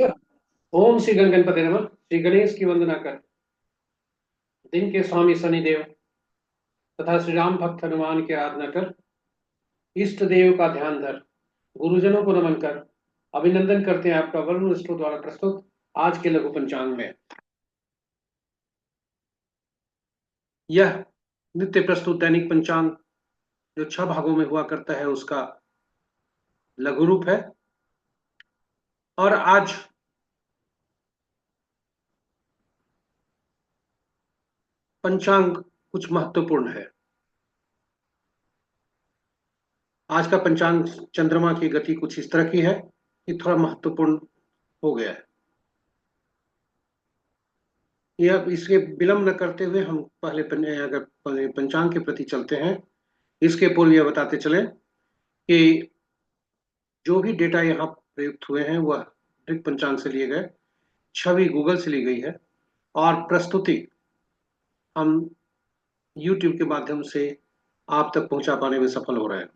ओम श्री गणपति नमः। श्री गणेश की वंदना कर, दिन के स्वामी शनिदेव तथा श्री राम भक्त हनुमान की आराधना कर, इष्ट देव का ध्यान धर, गुरुजनों को नमन कर, अभिनंदन करते हैं आपका वरुण स्टोर द्वारा प्रस्तुत आज के लघु पंचांग में। यह नित्य प्रस्तुत दैनिक पंचांग जो 6 भागों में हुआ करता है उसका लघु रूप है। और आज पंचांग कुछ महत्वपूर्ण है। आज का पंचांग चंद्रमा की गति कुछ इस तरह की है कि थोड़ा महत्वपूर्ण हो गया है। यह इसके विलंब न करते हुए हम पहले अगर पंचांग के प्रति चलते हैं, इसके पूर्व यह बताते चलें कि जो भी डेटा यहाँ प्रयुक्त हुए हैं वह ऋग पंचांग से लिए गए, छवि गूगल से ली गई है और प्रस्तुति हम YouTube के माध्यम से आप तक पहुंचा पाने में सफल हो रहे हैं।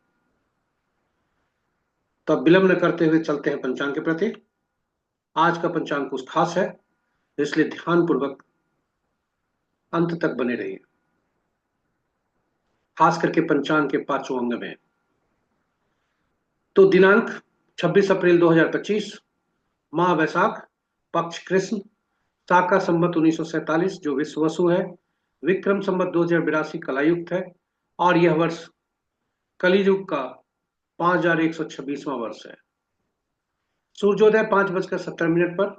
तो अब विलंब न करते हुए चलते हैं पंचांग के प्रति। आज का पंचांग कुछ खास है, इसलिए ध्यानपूर्वक अंत तक बने रहिए, खास करके पंचांग के 5वें अंग में। तो दिनांक 26 अप्रैल 2025, माह वैशाख, पक्ष कृष्ण, शाका संवत 1947 जो विश्ववसु है, विक्रम संवत 2082 कलायुक्त है और यह वर्ष कलियुग का 5126वां वर्ष है। सूर्योदय 5:17 पर,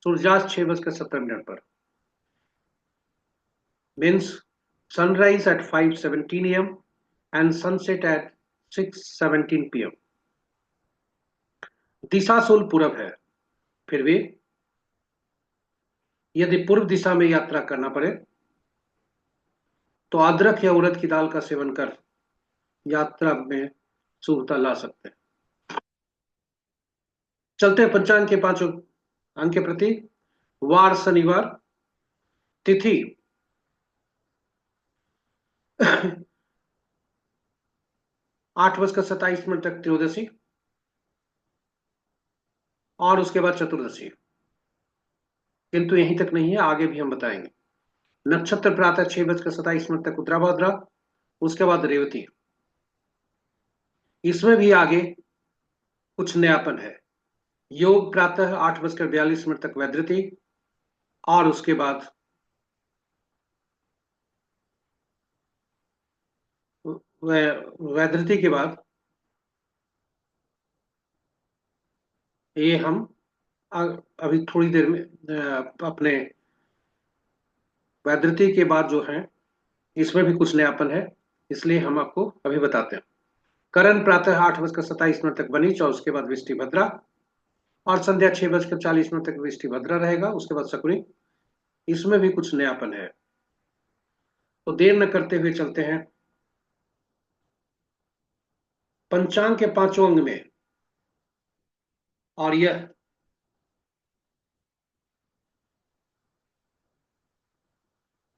सूर्यास्त 6:17 पर, means sunrise at 5:17 AM and sunset at 6:17 PM। दिशा शूल पूरब है, फिर भी यदि पूर्व दिशा में यात्रा करना पड़े तो अदरक या उड़द की दाल का सेवन कर यात्रा में शुभता ला सकते हैं। चलते हैं पंचांग के 5 अंक के प्रति। वार शनिवार, तिथि 8:27 तक त्रयोदशी और उसके बाद चतुर्दशी। किंतु यहीं तक नहीं है, आगे भी हम बताएंगे। नक्षत्र प्रातः 6:27 तक उत्तराभाद्रा, उसके बाद रेवती। इसमें भी आगे कुछ नयापन है। योग प्रातः 8:42 तक वैधृति और उसके बाद वैधृति के बाद ये हम अभी थोड़ी देर में अपने वैधृति के बाद जो है इसमें भी कुछ नयापन है, इसलिए हम आपको अभी बताते हैं। करण प्रातः 8:27 तक बनीच और उसके बाद वृष्टि भद्रा और संध्या 6:40 तक वृष्टि भद्रा रहेगा, उसके बाद शकुनी। इसमें भी कुछ नयापन है। तो देर न करते हुए चलते हैं पंचांग के 5वें अंग में। और यह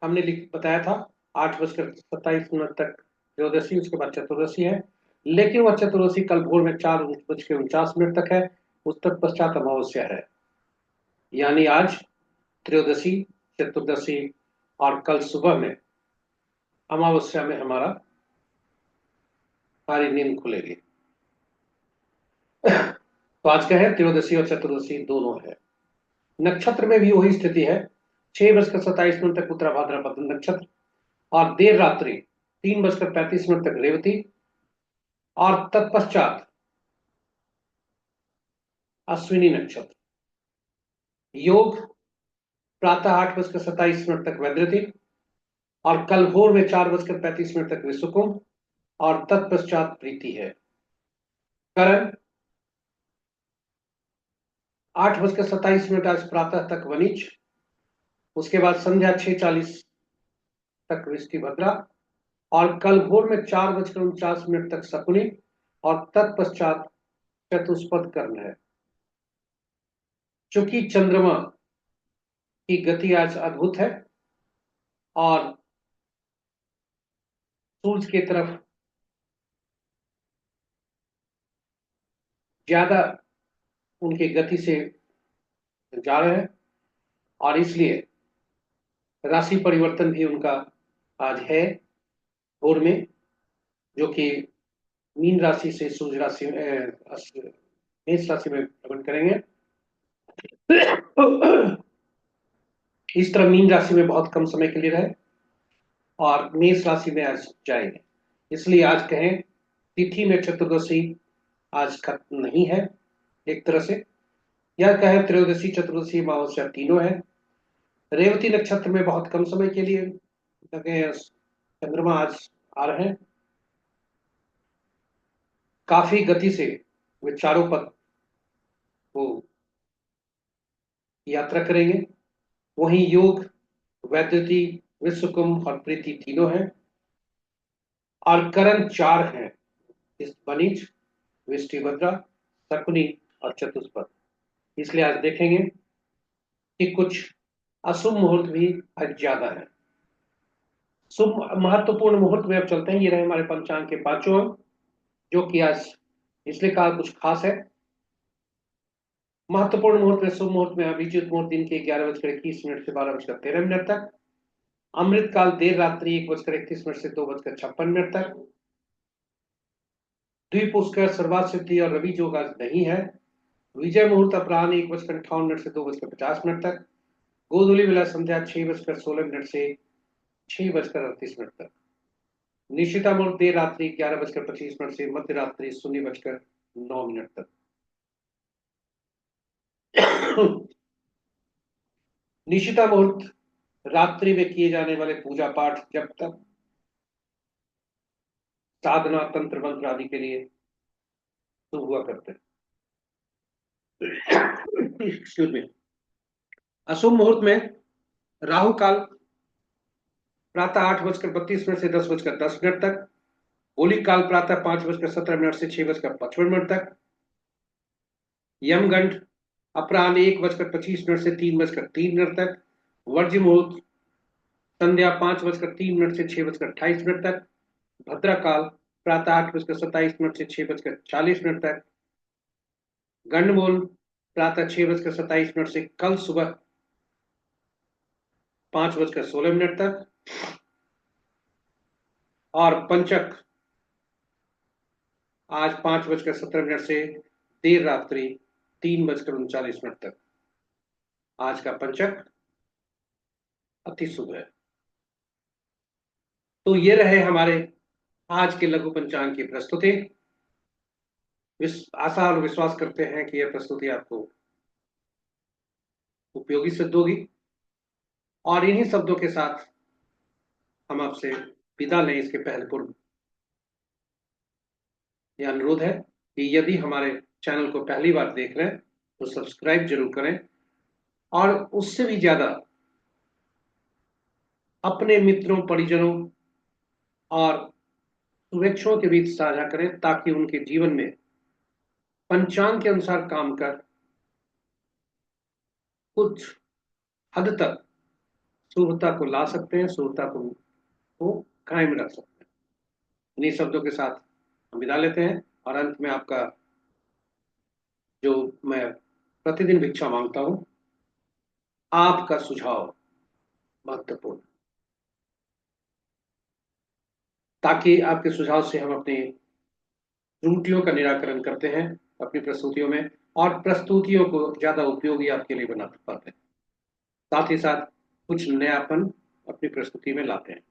हमने बताया था 8:27 तक त्रयोदशी, उसके बाद चतुर्दशी है, लेकिन वह चतुर्दशी कल भोर में 4:49 तक है, उस तक पश्चात अमावस्या है। यानी आज त्रयोदशी, चतुर्दशी और कल सुबह में अमावस्या में हमारा सारी नींद खुलेगी। तो आज का है त्रयोदशी और चतुर्दशी दोनों है। नक्षत्र में भी वही स्थिति है, 6:27 तक उत्तरा भाद्रपद नक्षत्र और देर रात्रि 3:35 तक रेवती और तत्पश्चात अश्विनी नक्षत्र। योग प्रातः 8:27 तक वैधृति और कल भोर में 4:35 तक विश्वकुंभ और तत्पश्चात प्रीति है। करण 8:27 आज प्रातः तक वनिच, उसके बाद संध्या 6:40 तक वृष्टि भद्रा और कल भोर में 4:49 तक शकुनी और तत्पश्चात चतुष्पद कर्ण है। चूंकि चंद्रमा की गति आज अद्भुत है और सूर्य की तरफ ज्यादा उनकी गति से जा रहे हैं, और इसलिए राशि परिवर्तन भी उनका आज है भोर में, जो कि मीन राशि से सूर्य राशि मेष राशि में भ्रमण करेंगे। इस तरह मीन राशि में बहुत कम समय के लिए रहे और मेष राशि में आज जाएंगे। इसलिए आज कहें तिथि में चतुर्दशी आज खत्म नहीं है एक तरह से, या कहें त्रयोदशी चतुर्दशी अमावस्या तीनों है। रेवती नक्षत्र में बहुत कम समय के लिए लगे चंद्रमा आज आ रहे हैं, काफी गति से वे चारों पद को यात्रा करेंगे। वहीं योग, वैद्युति, विश्वकुंभ और प्रीति तीनों हैं, और करण चार हैं, इस बनीज, विष्टिभद्रा, शकुनी और चतुष्पद। इसलिए आज देखेंगे कि कुछ अशुभ मुहूर्त भी आज ज्यादा है। शुभ महत्वपूर्ण मुहूर्त में अब चलते हैं। ये रहे हमारे पंचांग के पांचों अंक, जो कि आज इसलिए कहा कुछ खास है। महत्वपूर्ण मुहूर्त में, शुभ मुहूर्त में अभिजीत मुहूर्त दिन के 11:21 से 12:13 तक। अमृत काल देर रात्रि 1:31 से 2:56 तक। द्विपुष्कर, सर्वात सिद्धि और रवि जोग आज नहीं है। विजय मुहूर्त अपराह्न 1:58 से 2:50 तक। गोधूली बेला संध्या 6:16 से 6:38 तक। निशिता मुहूर्त देर रात्रि 11:25 से मध्य रात्रि 0:09 तक। निशिता मुहूर्त रात्रि में किए जाने वाले पूजा पाठ, जब तक साधना, तंत्र मंत्र आदि के लिए शुभ हुआ करते हैं। Excuse me. अशुभ मुहूर्त में राहु काल प्रातः 8:32 से 10:10 तक। होली काल प्रातः 5:17 से 6:55 तक। यमगंड अपराह्न 1:25 से 3:03 तक। वर्ज्य मुहूर्त संध्या 5:03 से 6:28 तक। भद्रा काल प्रातः 8:27 से 6:40 तक। गंडमूल प्रातः 6:27 से कल सुबह 5:16 तक। और पंचक आज 5:17 से देर रात्रि 3:39 तक। आज का पंचक अति शुभ है। तो ये रहे हमारे आज के लघु पंचांग की प्रस्तुति। आशा और विश्वास करते हैं कि यह प्रस्तुति आपको उपयोगी सिद्ध होगी। और इन्हीं शब्दों के साथ हम आपसे विदा लें इसके पहले पूर्व यह अनुरोध है कि यदि हमारे चैनल को पहली बार देख रहे हैं तो सब्सक्राइब जरूर करें, और उससे भी ज्यादा अपने मित्रों, परिजनों और शुभेच्छुओं के बीच साझा करें, ताकि उनके जीवन में पंचांग के अनुसार काम कर कुछ हद तक शुभता को ला सकते हैं, शुभता को कायम रख सकते हैं। इन्हीं शब्दों के साथ हम विदा लेते हैं, और अंत में आपका जो मैं प्रतिदिन भिक्षा मांगता हूं, आपका सुझाव महत्वपूर्ण, ताकि आपके सुझाव से हम अपनी त्रुटियों का निराकरण करते हैं अपनी प्रस्तुतियों में, और प्रस्तुतियों को ज्यादा उपयोगी आपके लिए बना पाते हैं, साथ ही साथ कुछ नयापन अपनी प्रस्तुति में लाते हैं।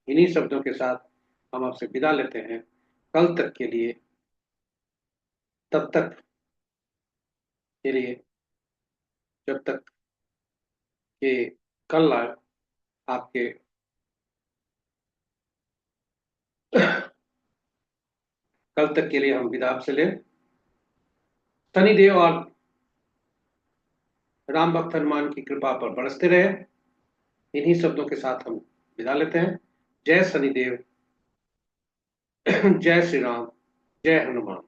इन्हीं शब्दों के साथ हम आपसे विदा लेते हैं कल तक के लिए। तब तक के लिए, जब तक कि कल आपके कल तक के लिए हम विदा आपसे लें। शनिदेव और राम भक्त हनुमान की कृपा पर बरसते रहे। इन्हीं शब्दों के साथ हम विदा लेते हैं। जय शनिदेव, जय श्री राम, जय हनुमान।